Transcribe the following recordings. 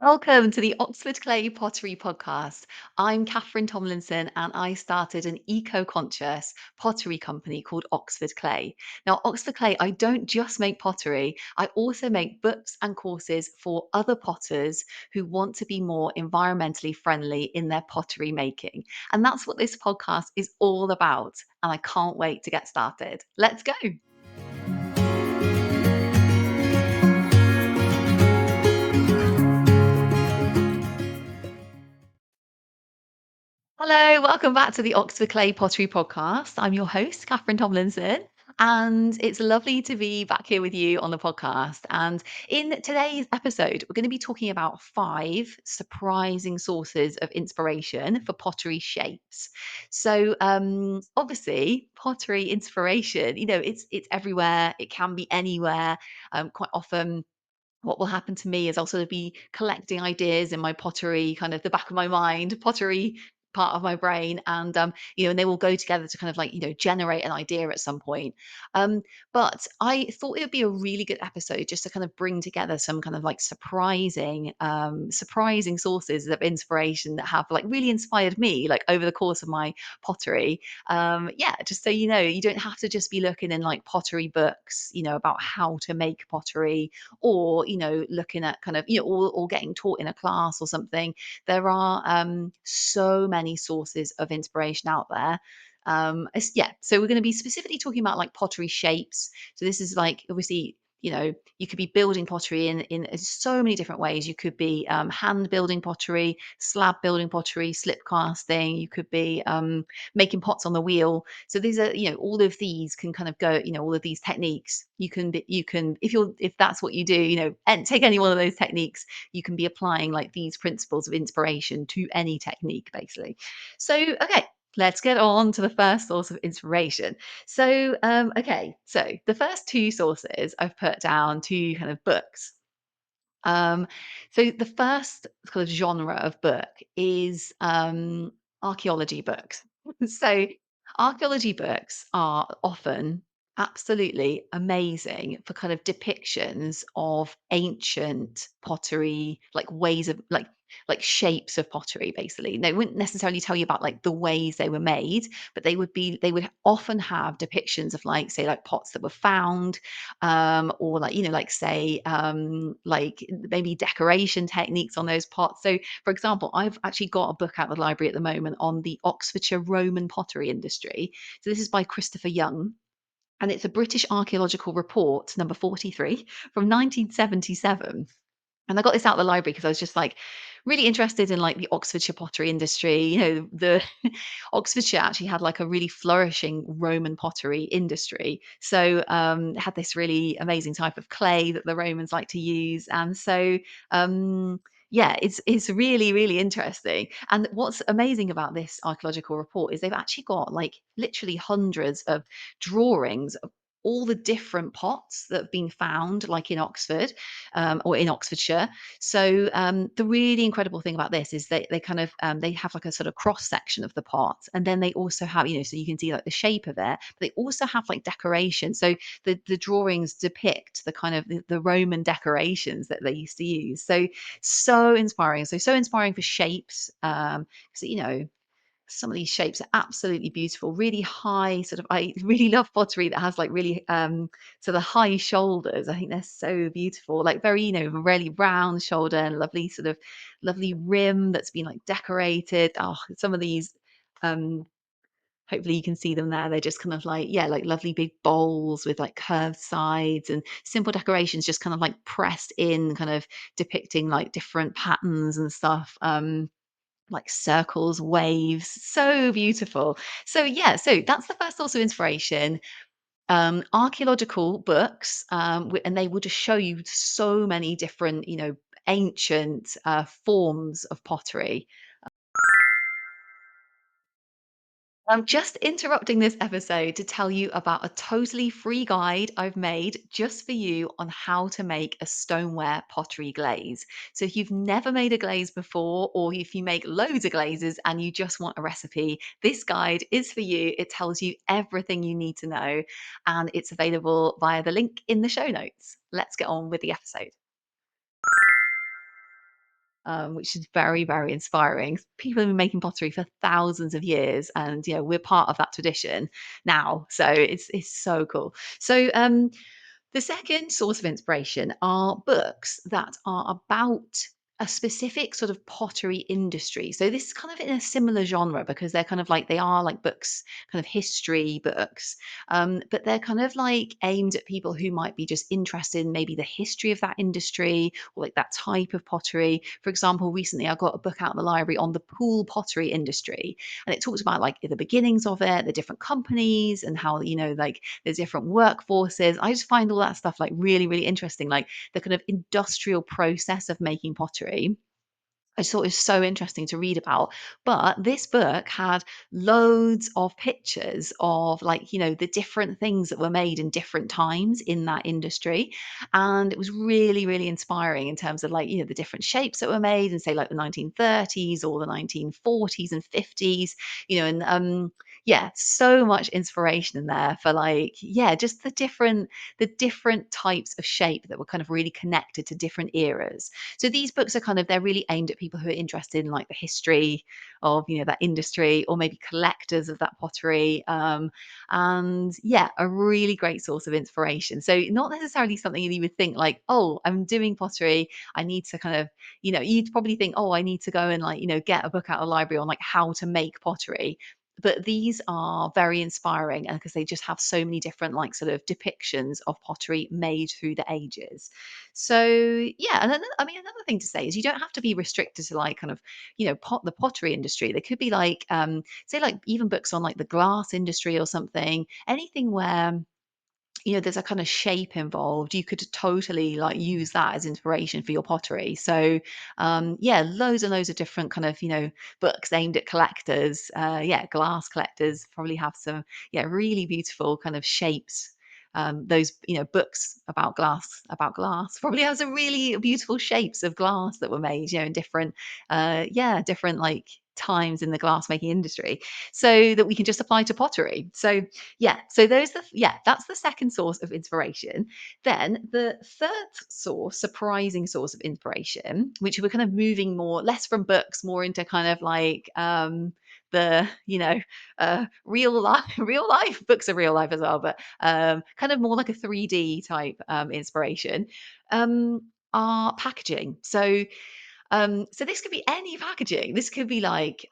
Welcome to the Oxford Clay Pottery Podcast. I'm Catherine Tomlinson and I started an eco conscious pottery company called Oxford Clay. Now, Oxford Clay, I don't just make pottery, I also make books and courses for other potters who want to be more environmentally friendly in their pottery making. And that's what this podcast is all about. And I can't wait to get started. Let's go. Hello, welcome back to the Oxford Clay Pottery Podcast. I'm your host, Catherine Tomlinson, and it's lovely to be back here with you on the podcast. And in today's episode, we're going to be talking about 5 surprising sources of inspiration for pottery shapes. So, obviously, pottery inspiration, it's everywhere. It can be anywhere. Quite often what will happen to me is I'll sort of be collecting ideas in my pottery, kind of the back of my mind, pottery part of my brain, and and they will go together to kind of like generate an idea at some point. Um, but I thought it would be a really good episode just to kind of bring together some kind of like surprising sources of inspiration that have like really inspired me, like over the course of my pottery. Yeah, just so you know, you don't have to just be looking in like pottery books, about how to make pottery or looking at kind of or getting taught in a class or something. There are so many sources of inspiration out there. Yeah, so we're going to be specifically talking about like pottery shapes. So this is like obviously you could be building pottery in so many different ways. You could be hand building pottery, slab building pottery, slip casting. You could be making pots on the wheel. So these are, all of these can kind of go, all of these techniques. You can, if that's what you do, and take any one of those techniques, you can be applying like these principles of inspiration to any technique, basically. So, okay. Let's get on to the first source of inspiration. Okay, so the first two sources I've put down two kind of books. Um, so the first kind of genre of book is archaeology books. So archaeology books are often absolutely amazing for kind of depictions of ancient pottery, like ways of like shapes of pottery, basically. They wouldn't necessarily tell you about like the ways they were made, but they would often have depictions of like, say, like pots that were found, or like like say like maybe decoration techniques on those pots. So for example, I've actually got a book out of the library at the moment on the Oxfordshire Roman pottery industry. So this is by Christopher Young, and it's a British archaeological report number 43 from 1977. And I got this out of the library because I was just like really interested in like the Oxfordshire pottery industry. The Oxfordshire actually had like a really flourishing Roman pottery industry. So it had this really amazing type of clay that the Romans like to use. And so yeah, it's really interesting. And what's amazing about this archaeological report is they've actually got like literally hundreds of drawings of all the different pots that have been found, like in Oxford, or in Oxfordshire. So the really incredible thing about this is they kind of they have like a sort of cross section of the pot, and then they also have so you can see like the shape of it. But they also have like decoration. So the drawings depict the kind of the Roman decorations that they used to use. So inspiring. So inspiring for shapes. So some of these shapes are absolutely beautiful, really high sort of I really love pottery that has like really sort of high shoulders. I think they're so beautiful, like very really round shoulder and lovely sort of lovely rim that's been like decorated. Oh, some of these um hopefully you can see them there. They're just kind of like, yeah, like lovely big bowls with like curved sides and simple decorations just kind of like pressed in, kind of depicting like different patterns and stuff. Like circles, waves, so beautiful. So yeah, so that's the first source of inspiration. Archaeological books, and they will just show you so many different, ancient forms of pottery. I'm just interrupting this episode to tell you about a totally free guide I've made just for you on how to make a stoneware pottery glaze. So, if you've never made a glaze before, or if you make loads of glazes and you just want a recipe, this guide is for you. It tells you everything you need to know, and it's available via the link in the show notes. Let's get on with the episode. which is very, very inspiring. People have been making pottery for thousands of years, and we're part of that tradition now. So it's so cool. So the second source of inspiration are books that are about a specific sort of pottery industry. So this is kind of in a similar genre because they're kind of like they are like books, kind of history books, but they're kind of like aimed at people who might be just interested in maybe the history of that industry or like that type of pottery. For example, recently I got a book out in the library on the pool pottery industry, and it talks about like the beginnings of it, the different companies, and how like there's different workforces. I just find all that stuff like really, really interesting, like the kind of industrial process of making pottery. I just thought it was so interesting to read about. But this book had loads of pictures of like, the different things that were made in different times in that industry. And it was really, really inspiring in terms of like, the different shapes that were made in say like the 1930s or the 1940s and 50s, and yeah, so much inspiration in there for like, yeah, just the different types of shape that were kind of really connected to different eras. So these books are kind of they're really aimed at people who are interested in like the history of that industry or maybe collectors of that pottery. And yeah, a really great source of inspiration. So not necessarily something that you would think like, oh, I'm doing pottery. I need to kind of, you'd probably think, oh, I need to go and like, get a book out of the library on like how to make pottery. But these are very inspiring and because they just have so many different like sort of depictions of pottery made through the ages. So yeah, and then I mean another thing to say is you don't have to be restricted to like kind of the pottery industry. There could be like say like even books on like the glass industry or something. Anything where there's a kind of shape involved. You could totally like use that as inspiration for your pottery. So, yeah, loads and loads of different kind of, books aimed at collectors. Yeah, glass collectors probably have some, yeah, really beautiful kind of shapes. Those, books about glass probably have some really beautiful shapes of glass that were made, in different, yeah, different like times in the glass making industry so that we can just apply to pottery. So yeah, so that's the second source of inspiration. Then the third source, surprising source of inspiration, which we're kind of moving more less from books, more into kind of like the real life real life books are real life as well, but kind of more like a 3D type inspiration are packaging. So this could be any packaging. This could be like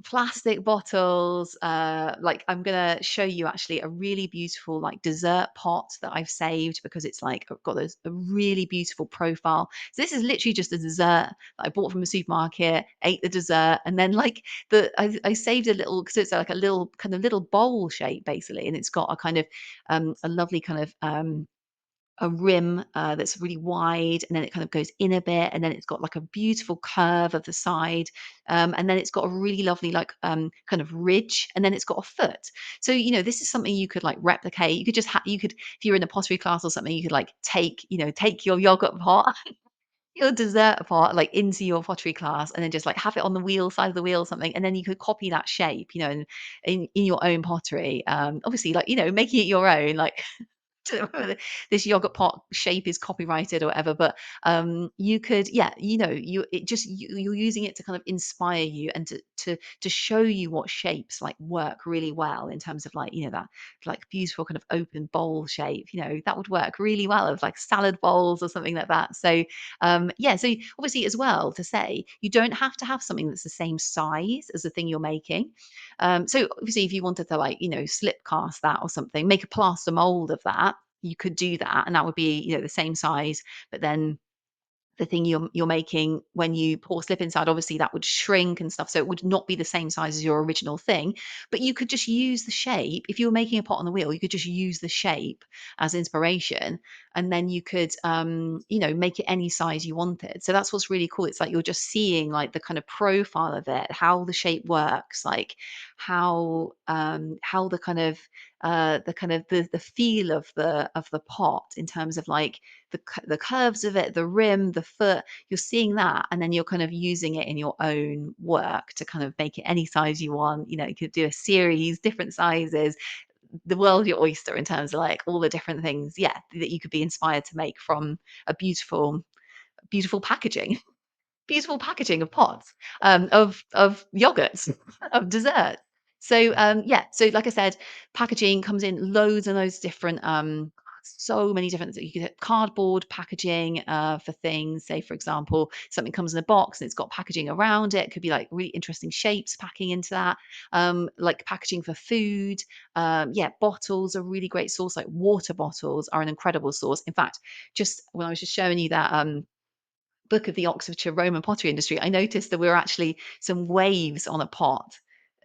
plastic bottles. Like I'm gonna show you actually a really beautiful like dessert pot that I've saved because it's like got a really beautiful profile. So this is literally just a dessert that I bought from a supermarket, ate the dessert, and then like I saved a little because it's like a little kind of little bowl shape basically, and it's got a kind of a lovely kind of a rim that's really wide and then it kind of goes in a bit and then it's got like a beautiful curve of the side and then it's got a really lovely like kind of ridge and then it's got a foot. So this is something you could like replicate. You could just you could if you're in a pottery class or something you could like take your yogurt pot your dessert pot like into your pottery class and then just like have it on the wheel side of the wheel or something and then you could copy that shape and in your own pottery obviously like making it your own like don't know whether this yogurt pot shape is copyrighted or whatever, but you could, yeah, you're using it to kind of inspire you and to show you what shapes like work really well in terms of like that like beautiful kind of open bowl shape. That would work really well of like salad bowls or something like that. So yeah, so obviously as well to say you don't have to have something that's the same size as the thing you're making. So obviously, if you wanted to like, slip cast that or something, make a plaster mold of that, you could do that, and that would be, the same size. But then the thing you're making when you pour slip inside, obviously that would shrink and stuff. So it would not be the same size as your original thing. But you could just use the shape. If you were making a pot on the wheel, you could just use the shape as inspiration. And then you could make it any size you wanted. So that's what's really cool. It's like you're just seeing like the kind of profile of it, how the shape works, like how the feel of the pot in terms of like the curves of it, the rim, the foot, you're seeing that, and then you're kind of using it in your own work to kind of make it any size you want. You could do a series, different sizes. The world your oyster in terms of like all the different things, yeah, that you could be inspired to make from a beautiful, beautiful packaging. beautiful packaging of pots, of yogurts, of dessert. So, yeah, so like I said, packaging comes in loads and loads of different, so many different, you can get cardboard packaging, for things. Say, for example, something comes in a box and it's got packaging around it. It could be like really interesting shapes packing into that. Like packaging for food. Yeah, bottles are really great source. Like water bottles are an incredible source. In fact, just when I was just showing you that, book of the Oxfordshire Roman pottery industry, I noticed there were actually some waves on a pot.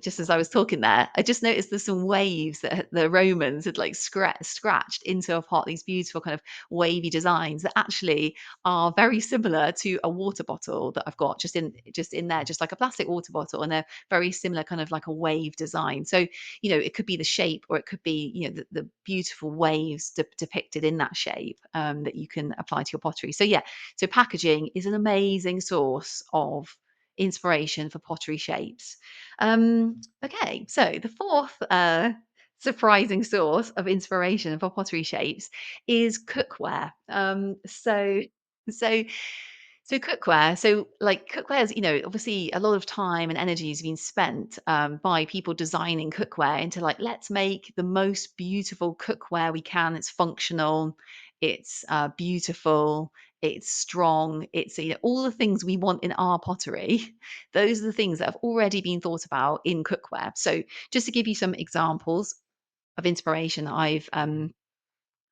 Just as I was talking there, I just noticed there's some waves that the Romans had like scratched into a pot, these beautiful kind of wavy designs that actually are very similar to a water bottle that I've got just in there, just like a plastic water bottle, and they're very similar, kind of like a wave design. So, it could be the shape, or it could be, the beautiful waves depicted in that shape, that you can apply to your pottery. So yeah, so packaging is an amazing source of inspiration for pottery shapes. Okay, so the fourth surprising source of inspiration for pottery shapes is cookware. So so cookware, so like cookware is, obviously a lot of time and energy has been spent, by people designing cookware into like, let's make the most beautiful cookware we can. It's functional, it's beautiful, it's strong, it's, all the things we want in our pottery. Those are the things that have already been thought about in cookware. So just to give you some examples of inspiration that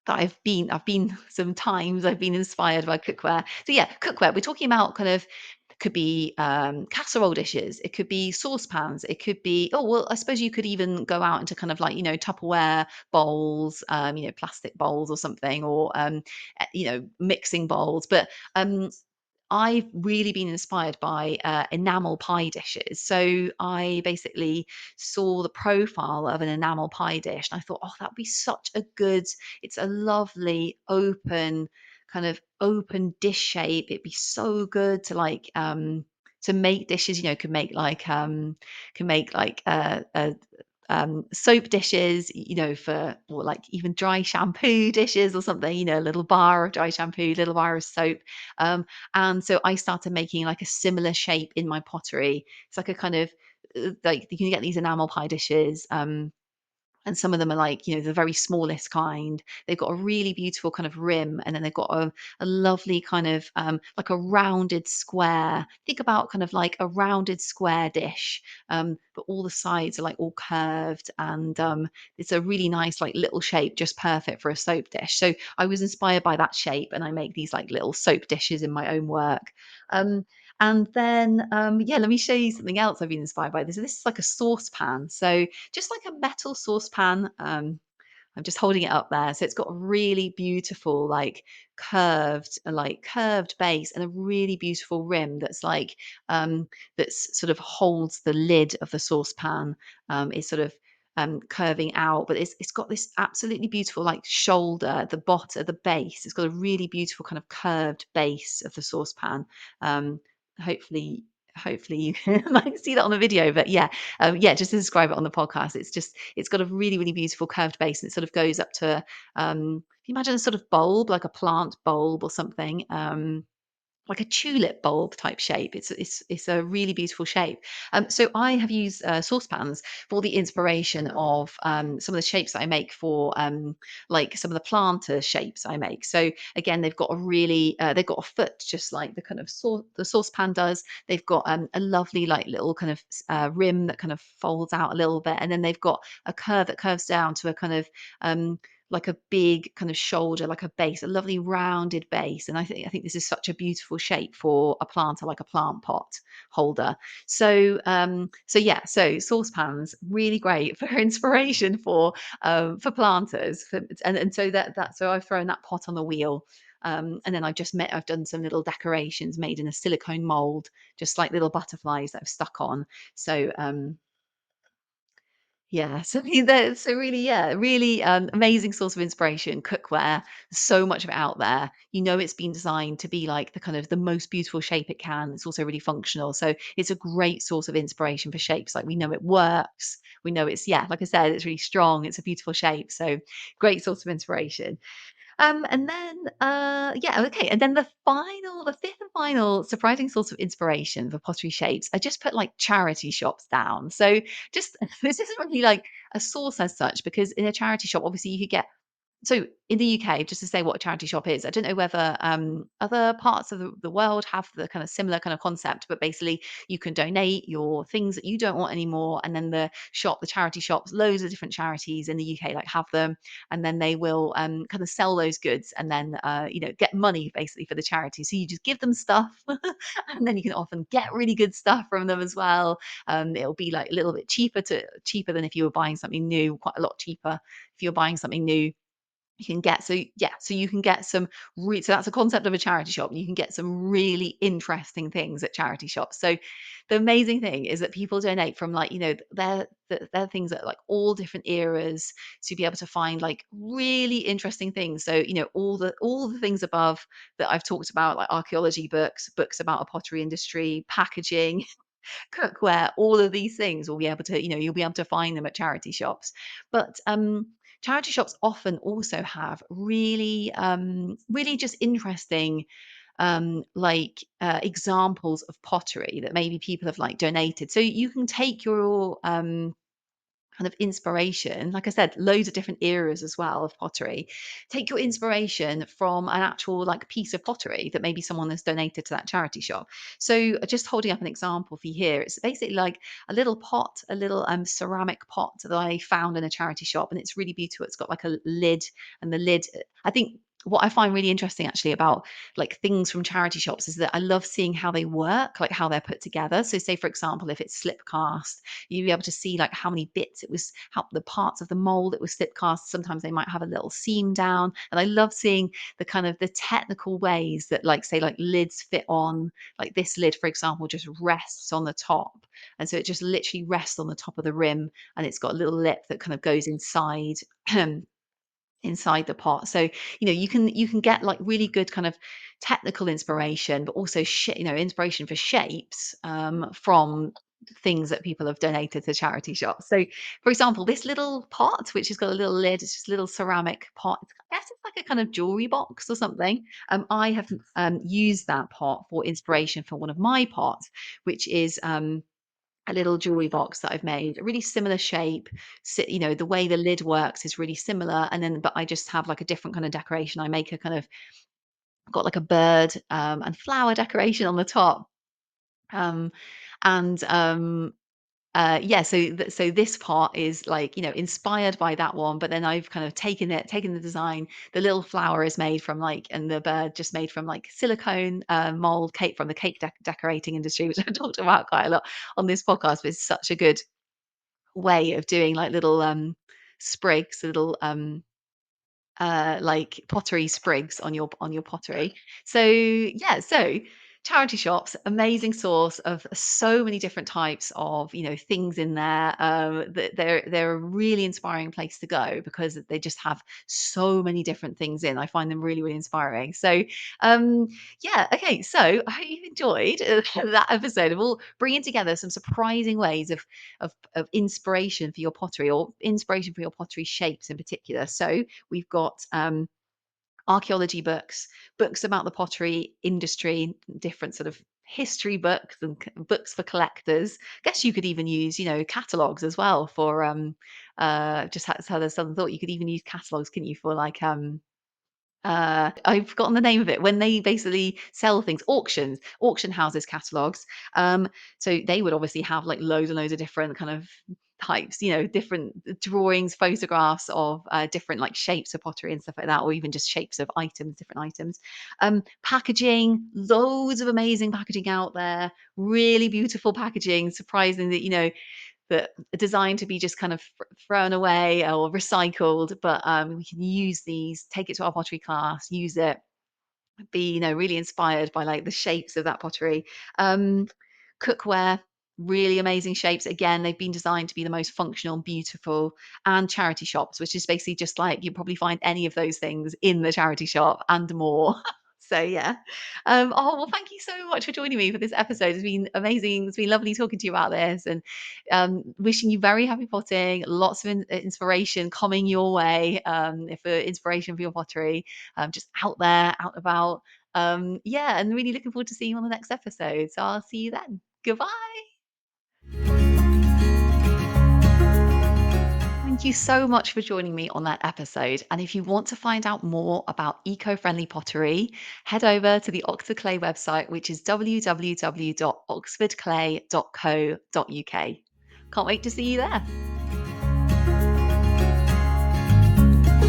I've been sometimes I've been inspired by cookware. So yeah, cookware, we're talking about kind of, could be casserole dishes, it could be saucepans, it could be, oh well, I suppose you could even go out into kind of like, Tupperware bowls, plastic bowls or something, or mixing bowls. But I've really been inspired by enamel pie dishes. So I basically saw the profile of an enamel pie dish, and I thought, oh, that would be such a good. It's a lovely kind of open dish shape. It'd be so good to like, to make dishes. Can make like soap dishes, for, or like even dry shampoo dishes or something. A little bar of dry shampoo, little bar of soap. Um, and so I started making like a similar shape in my pottery. It's like a kind of, like you can get these enamel pie dishes. And some of them are like, the very smallest kind. They've got a really beautiful kind of rim, and then they've got a lovely kind of, like a rounded square. Think about kind of like a rounded square dish, but all the sides are like all curved, and it's a really nice like little shape, just perfect for a soap dish. So I was inspired by that shape, and I make these like little soap dishes in my own work. Um, and then, yeah, let me show you something else I've been inspired by. This is like a saucepan. So just like a metal saucepan. I'm just holding it up there. So it's got a really beautiful, like curved base, and a really beautiful rim that's like, that's sort of holds the lid of the saucepan. Is sort of curving out, but it's got this absolutely beautiful like shoulder at the bottom, at the base. It's got a really beautiful kind of curved base of the saucepan. Um, hopefully, hopefully you can like see that on the video, but yeah, yeah, just to describe it on the podcast, it's got a really, really beautiful curved base, and it sort of goes up to, if you imagine a sort of bulb, like a plant bulb or something, like a tulip bulb type shape. It's a really beautiful shape. So I have used saucepans for the inspiration of, some of the shapes that I make for, like some of the planter shapes I make. So again, they've got a foot just like the kind of the saucepan does. They've got, a lovely like little kind of rim that kind of folds out a little bit, and then they've got a curve that curves down to a kind of, like a big kind of shoulder, like a base, a lovely rounded base. And I think this is such a beautiful shape for a planter, like a plant pot holder. So so yeah, so saucepans really great for inspiration for planters. And so so I've thrown that pot on the wheel. And then I've done some little decorations made in a silicone mold, just like little butterflies that I've stuck on. So yeah, so so really, yeah, really, amazing source of inspiration, cookware. So much of it out there. It's been designed to be like the kind of the most beautiful shape it can. It's also really functional. So it's a great source of inspiration for shapes. Like we know it works. We know it's, yeah, like I said, it's really strong. It's a beautiful shape. So great source of inspiration. And then, yeah, okay. And then the fifth and final surprising source of inspiration for pottery shapes, I just put like charity shops down. So just this isn't really like a source as such, because in a charity shop, obviously you could get so in the UK, just to say what a charity shop is, I don't know whether other parts of the world have the kind of similar kind of concept, but basically you can donate your things that you don't want anymore, and then the charity shops, loads of different charities in the UK like have them, and then they will kind of sell those goods, and then get money basically for the charity. So you just give them stuff, and then you can often get really good stuff from them as well. It'll be like a little bit cheaper than if you were buying something new, quite a lot cheaper if you're buying something new you can get. So yeah, so you can get so that's a concept of a charity shop. You can get some really interesting things at charity shops. So the amazing thing is that people donate from like, their things at like all different eras to be able to find like really interesting things. So, all the things above that I've talked about, like archaeology books, books about a pottery industry, packaging, cookware, all of these things will be able to, you'll be able to find them at charity shops. But charity shops often also have really just interesting examples of pottery that maybe people have like donated. So you can take your kind of inspiration. Like I said, loads of different eras as well of pottery. Take your inspiration from an actual like piece of pottery that maybe someone has donated to that charity shop. So just holding up an example for you here, it's basically like a little pot, a little ceramic pot that I found in a charity shop, and it's really beautiful. It's got like a lid, and the lid, I think what I find really interesting actually about like things from charity shops is that I love seeing how they work, like how they're put together. So say for example, if it's slip cast, you'll be able to see like how many bits it was, how the parts of the mold that was slip cast. Sometimes they might have a little seam down. And I love seeing the kind of the technical ways that like say like lids fit on, like this lid, for example, just rests on the top. And so it just literally rests on the top of the rim, and it's got a little lip that kind of goes inside inside the pot. So, you can get like really good kind of technical inspiration, but also inspiration for shapes from things that people have donated to charity shops. So, for example, this little pot, which has got a little lid, it's just a little ceramic pot. I guess it's like a kind of jewelry box or something. I have used that pot for inspiration for one of my pots, which is a little jewelry box that I've made, a really similar shape. The way the lid works is really similar, and then but I just have like a different kind of decoration. I make a kind of got like a bird and flower decoration on the top. Um, and yeah, so this part is like, inspired by that one, but then I've kind of taken the design. The little flower is made from like, and the bird just made from like silicone mold cake from the cake decorating industry, which I've talked about quite a lot on this podcast. But it's such a good way of doing like little sprigs, little like pottery sprigs on your pottery. So yeah, so charity shops, amazing source of so many different types of things in there. They're a really inspiring place to go because they just have so many different things in. I find them really inspiring. So yeah, okay. So I hope you enjoyed that episode of all bringing together some surprising ways of inspiration for your pottery, or inspiration for your pottery shapes in particular. So we've got archaeology books, books about the pottery industry, different sort of history books and books for collectors. I guess you could even use, catalogs as well for just had a sudden thought. You could even use catalogs, couldn't you, for like I've forgotten the name of it when they basically sell things, auction houses catalogs. So they would obviously have like loads and loads of different kind of types, different drawings, photographs of different like shapes of pottery and stuff like that, or even just shapes of items, different items. Packaging, loads of amazing packaging out there, really beautiful packaging. Surprising that that are designed to be just kind of thrown away or recycled, but we can use these, take it to our pottery class, use it, be really inspired by like the shapes of that pottery. um Cookware, really amazing shapes. Again, they've been designed to be the most functional and beautiful. And charity shops, which is basically just like you probably find any of those things in the charity shop and more. So yeah. Oh well, thank you so much for joining me for this episode. It's been amazing. It's been lovely talking to you about this, and wishing you very happy potting. Lots of inspiration coming your way. For inspiration for your pottery, just out there, out and about. Yeah, and really looking forward to seeing you on the next episode. So I'll see you then. Goodbye. Thank you so much for joining me on that episode. And if you want to find out more about eco friendly pottery, head over to the Oxford Clay website, which is www.oxfordclay.co.uk. Can't wait to see you there.